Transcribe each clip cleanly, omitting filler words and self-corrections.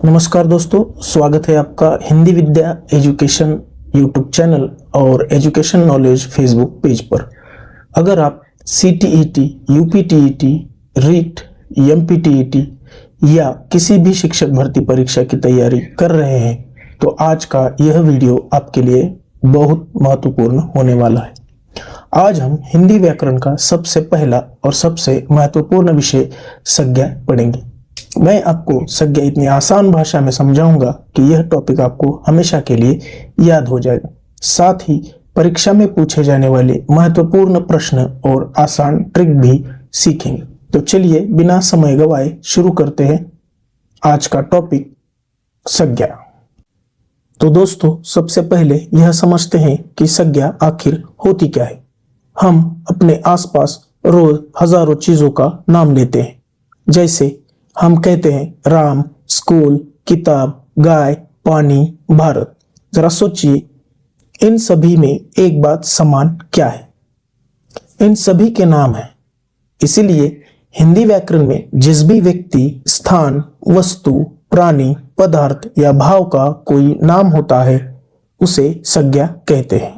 नमस्कार दोस्तों, स्वागत है आपका हिंदी विद्या एजुकेशन यूट्यूब चैनल और एजुकेशन नॉलेज फेसबुक पेज पर। अगर आप CTET, UPTET, रीट, MPTET या किसी भी शिक्षक भर्ती परीक्षा की तैयारी कर रहे हैं तो आज का यह वीडियो आपके लिए बहुत महत्वपूर्ण होने वाला है। आज हम हिंदी व्याकरण का सबसे पहला और सबसे महत्वपूर्ण विषय संज्ञा पढ़ेंगे। मैं आपको संज्ञा इतनी आसान भाषा में समझाऊंगा कि यह टॉपिक आपको हमेशा के लिए याद हो जाएगा। साथ ही परीक्षा में पूछे जाने वाले महत्वपूर्ण प्रश्न और आसान ट्रिक भी सीखेंगे। तो चलिए बिना समय गवाए शुरू करते हैं आज का टॉपिक संज्ञा। तो दोस्तों, सबसे पहले यह समझते हैं कि संज्ञा आखिर होती क्या है। हम अपने आसपास रोज हजारों चीजों का नाम लेते हैं, जैसे हम कहते हैं राम, स्कूल, किताब, गाय, पानी, भारत। जरा सोचिए, इन सभी में एक बात समान क्या है? इन सभी के नाम हैं। इसीलिए हिंदी व्याकरण में जिस भी व्यक्ति, स्थान, वस्तु, प्राणी, पदार्थ या भाव का कोई नाम होता है उसे संज्ञा कहते हैं।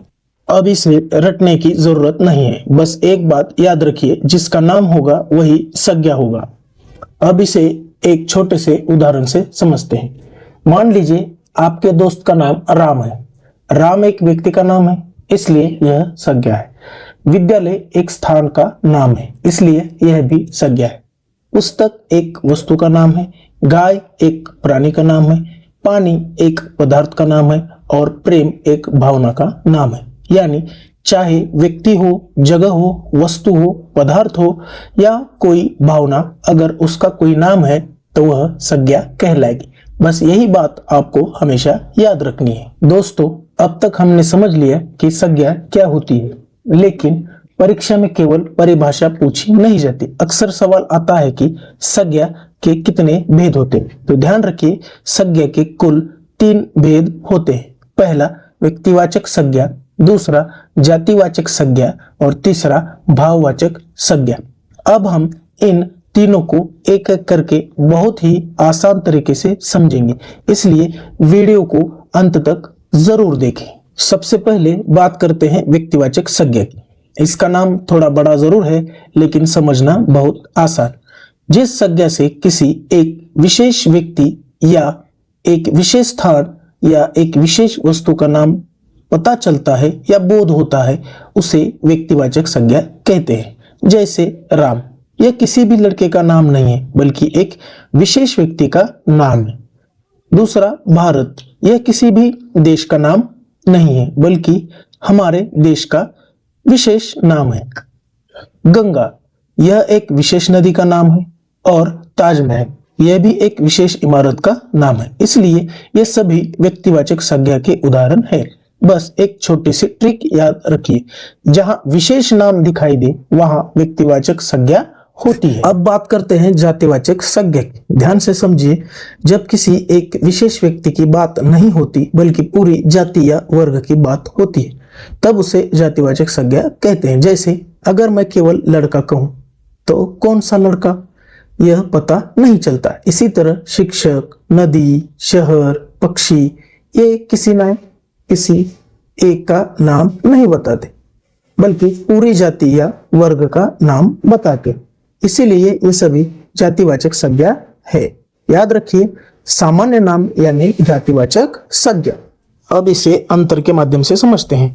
अब इसे रटने की जरूरत नहीं है, बस एक बात याद रखिए, जिसका नाम होगा वही संज्ञा होगा। अब इसे एक छोटे से उदाहरण से समझते हैं। मान लीजिए आपके दोस्त का नाम राम है। राम एक व्यक्ति का नाम है, इसलिए यह संज्ञा है। विद्यालय एक स्थान का नाम है, इसलिए यह भी संज्ञा है। पुस्तक एक वस्तु का नाम है, गाय एक प्राणी का नाम है, पानी एक पदार्थ का नाम है और प्रेम एक भावना का नाम है। यानी चाहे व्यक्ति हो, जगह हो, वस्तु हो, पदार्थ हो या कोई भावना, अगर उसका कोई नाम है तो वह संज्ञा कहलाएगी। बस यही बात आपको हमेशा याद रखनी है। दोस्तों, अब तक हमने समझ लिया कि संज्ञा क्या होती है, लेकिन परीक्षा में केवल परिभाषा पूछी नहीं जाती। अक्सर सवाल आता है कि संज्ञा के कितने भेद होते हैं। तो ध्यान रखिए, संज्ञा के कुल 3 भेद होते हैं। पहला व्यक्तिवाचक संज्ञा, दूसरा जातिवाचक संज्ञा और तीसरा भाववाचक संज्ञा। अब हम इन तीनों को एक एक करके बहुत ही आसान तरीके से समझेंगे, इसलिए वीडियो को अंत तक जरूर देखें। सबसे पहले बात करते हैं व्यक्तिवाचक संज्ञा की। इसका नाम थोड़ा बड़ा जरूर है, लेकिन समझना बहुत आसान। जिस संज्ञा से किसी एक विशेष व्यक्ति या एक विशेष स्थान या एक विशेष वस्तु का नाम पता चलता है या बोध होता है उसे व्यक्तिवाचक संज्ञा कहते हैं। जैसे राम, यह किसी भी लड़के का नाम नहीं है, बल्कि एक विशेष व्यक्ति का नाम है। दूसरा भारत, यह किसी भी देश का नाम नहीं है, बल्कि हमारे देश का विशेष नाम है। गंगा, यह एक विशेष नदी का नाम है और ताजमहल, यह भी एक विशेष इमारत का नाम है। इसलिए ये सभी व्यक्तिवाचक संज्ञा के उदाहरण है। बस एक छोटी सी ट्रिक याद रखिए, जहां विशेष नाम दिखाई दे वहां व्यक्तिवाचक संज्ञा होती है। अब बात करते हैं जातिवाचक संज्ञा की। ध्यान से समझिए, जब किसी एक विशेष व्यक्ति की बात नहीं होती बल्कि पूरी जाति या वर्ग की बात होती है, तब उसे जातिवाचक संज्ञा कहते हैं। जैसे अगर मैं केवल लड़का कहूं तो कौन सा लड़का, यह पता नहीं चलता। इसी तरह शिक्षक, नदी, शहर, पक्षी, ये किसी एक का नाम नहीं बताते, बल्कि पूरी जाति या वर्ग का नाम बताते। इसीलिए ये सभी जातिवाचक संज्ञा है। याद रखिए, सामान्य नाम यानी जातिवाचक संज्ञा। अब इसे अंतर के माध्यम से समझते हैं।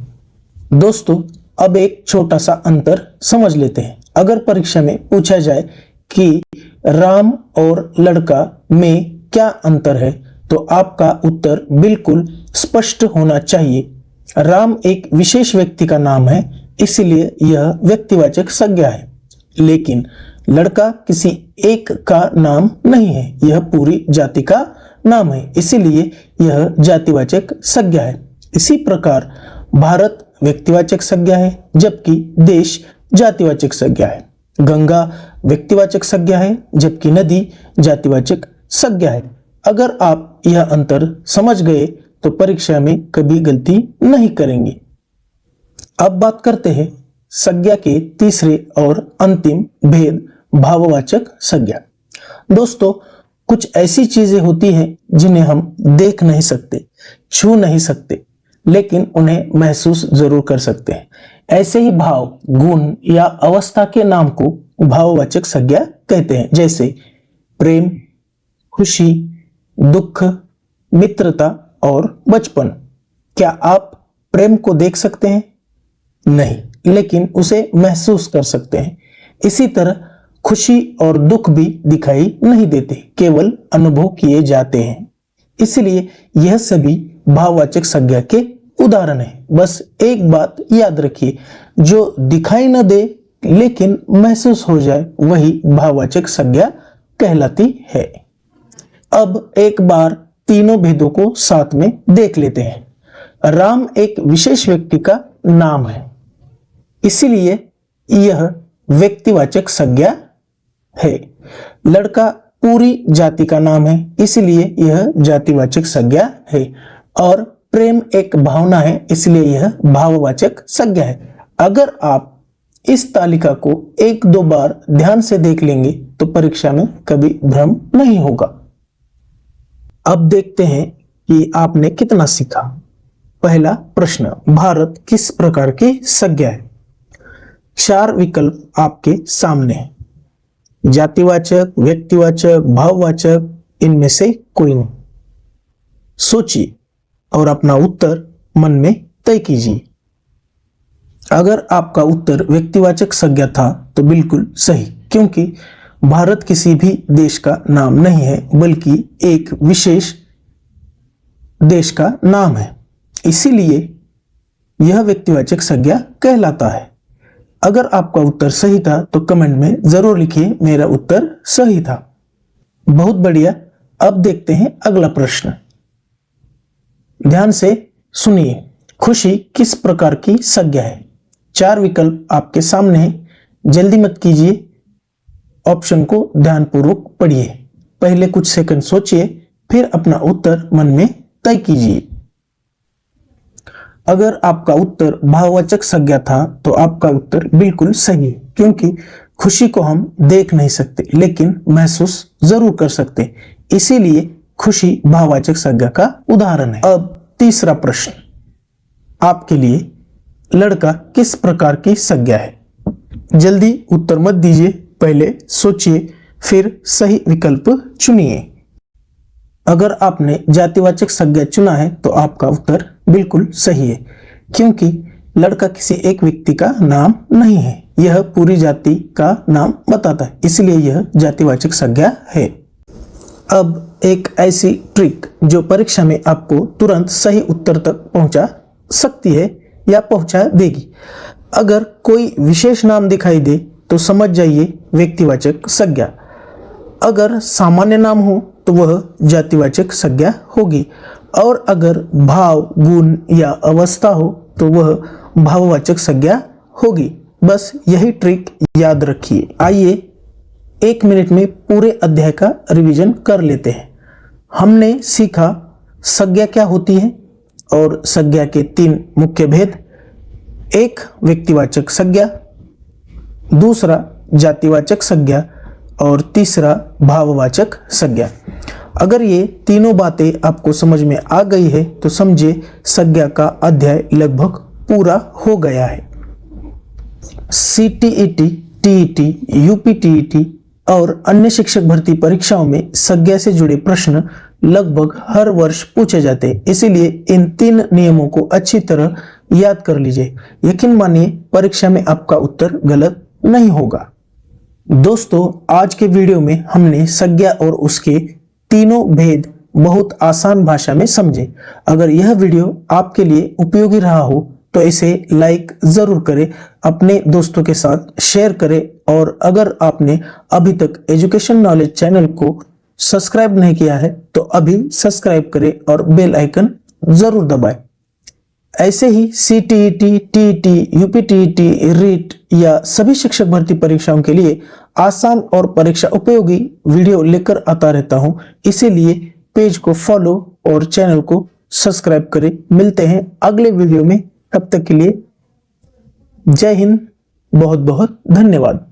दोस्तों, अब एक छोटा सा अंतर समझ लेते हैं। अगर परीक्षा में पूछा जाए कि राम और लड़का में क्या अंतर है, तो आपका उत्तर बिल्कुल स्पष्ट होना चाहिए। राम एक विशेष व्यक्ति का नाम है, इसलिए यह व्यक्तिवाचक संज्ञा है। लेकिन लड़का किसी एक का नाम नहीं है, यह पूरी जाति का नाम है, इसीलिए यह जातिवाचक संज्ञा है। इसी प्रकार भारत व्यक्तिवाचक संज्ञा है, जबकि देश जातिवाचक संज्ञा है। गंगा व्यक्तिवाचक संज्ञा है, जबकि नदी जातिवाचक संज्ञा है। अगर आप यह अंतर समझ गए तो परीक्षा में कभी गलती नहीं करेंगे। अब बात करते हैं संज्ञा के तीसरे और अंतिम भेद, भाववाचक संज्ञा। दोस्तों, कुछ ऐसी चीजें होती हैं जिन्हें हम देख नहीं सकते, छू नहीं सकते, लेकिन उन्हें महसूस जरूर कर सकते हैं। ऐसे ही भाव, गुण या अवस्था के नाम को भाववाचक संज्ञा कहते हैं, जैसे प्रेम, खुशी, दुख, मित्रता और बचपन। क्या आप प्रेम को देख सकते हैं? नहीं, लेकिन उसे महसूस कर सकते हैं। इसी तरह खुशी और दुख भी दिखाई नहीं देते, केवल अनुभव किए जाते हैं। इसलिए यह सभी भाववाचक संज्ञा के उदाहरण है। बस एक बात याद रखिए, जो दिखाई न दे लेकिन महसूस हो जाए वही भाववाचक संज्ञा कहलाती है। अब एक बार तीनों भेदों को साथ में देख लेते हैं। राम एक विशेष व्यक्ति का नाम है, इसीलिए यह व्यक्तिवाचक संज्ञा है। लड़का पूरी जाति का नाम है, इसलिए यह जातिवाचक संज्ञा है। और प्रेम एक भावना है, इसलिए यह भाववाचक संज्ञा है। अगर आप इस तालिका को एक दो बार ध्यान से देख लेंगे तो परीक्षा में कभी भ्रम नहीं होगा। अब देखते हैं कि आपने कितना सीखा। पहला प्रश्न, भारत किस प्रकार की संज्ञा है? 4 विकल्प आपके सामने हैं। जातिवाचक, व्यक्तिवाचक, भाववाचक, इनमें से कोई नहीं। सोचिए और अपना उत्तर मन में तय कीजिए। अगर आपका उत्तर व्यक्तिवाचक संज्ञा था तो बिल्कुल सही, क्योंकि भारत किसी भी देश का नाम नहीं है, बल्कि एक विशेष देश का नाम है, इसीलिए यह व्यक्तिवाचक संज्ञा कहलाता है। अगर आपका उत्तर सही था तो कमेंट में जरूर लिखिए मेरा उत्तर सही था। बहुत बढ़िया। अब देखते हैं अगला प्रश्न। ध्यान से सुनिए, खुशी किस प्रकार की संज्ञा है? 4 विकल्प आपके सामने हैं, जल्दी मत कीजिए, ऑप्शन को ध्यानपूर्वक पढ़िए। पहले कुछ सेकंड सोचिए, फिर अपना उत्तर मन में तय कीजिए। अगर आपका उत्तर भाववाचक संज्ञा था तो आपका उत्तर बिल्कुल सही है, क्योंकि खुशी को हम देख नहीं सकते लेकिन महसूस जरूर कर सकते, इसीलिए खुशी भाववाचक संज्ञा का उदाहरण है। अब तीसरा प्रश्न आपके लिए, लड़का किस प्रकार की संज्ञा है? जल्दी उत्तर मत दीजिए, पहले सोचिए फिर सही विकल्प चुनिए। अगर आपने जातिवाचक संज्ञा चुना है तो आपका उत्तर बिल्कुल सही है, क्योंकि लड़का किसी एक व्यक्ति का नाम नहीं है, यह पूरी जाति का नाम बताता है, इसलिए यह जातिवाचक संज्ञा है। अब एक ऐसी ट्रिक जो परीक्षा में आपको तुरंत सही उत्तर तक पहुंचा सकती है या पहुंचा देगी। अगर कोई विशेष नाम दिखाई दे तो समझ जाइए व्यक्तिवाचक संज्ञा। अगर सामान्य नाम हो तो वह जातिवाचक संज्ञा होगी, और अगर भाव, गुण या अवस्था हो तो वह भाववाचक संज्ञा होगी। बस यही ट्रिक याद रखिए। आइए 1 मिनट में पूरे अध्याय का रिवीजन कर लेते हैं। हमने सीखा संज्ञा क्या होती है और संज्ञा के 3 मुख्य भेद। एक व्यक्तिवाचक संज्ञा, दूसरा जातिवाचक संज्ञा और तीसरा भाववाचक संज्ञा। अगर ये तीनों बातें आपको समझ में आ गई है तो समझे संज्ञा का अध्याय लगभग पूरा हो गया है। CTET, TET, UPTET और अन्य शिक्षक भर्ती परीक्षाओं में संज्ञा से जुड़े प्रश्न लगभग हर वर्ष पूछे जाते हैं, इसीलिए इन 3 नियमों को अच्छी तरह याद कर लीजिए। यकीन मानिए परीक्षा में आपका उत्तर गलत नहीं होगा। दोस्तों, आज के वीडियो में हमने संज्ञा और उसके तीनों भेद बहुत आसान भाषा में समझे। अगर यह वीडियो आपके लिए उपयोगी रहा हो तो इसे लाइक जरूर करें, अपने दोस्तों के साथ शेयर करें, और अगर आपने अभी तक एजुकेशन नॉलेज चैनल को सब्सक्राइब नहीं किया है तो अभी सब्सक्राइब करें और बेल आइकन जरूर दबाएं। ऐसे ही CTET, TET, UPTET, REET या सभी शिक्षक भर्ती परीक्षाओं के लिए आसान और परीक्षा उपयोगी वीडियो लेकर आता रहता हूं, इसीलिए पेज को फॉलो और चैनल को सब्सक्राइब करें। मिलते हैं अगले वीडियो में, तब तक के लिए जय हिंद, बहुत बहुत धन्यवाद।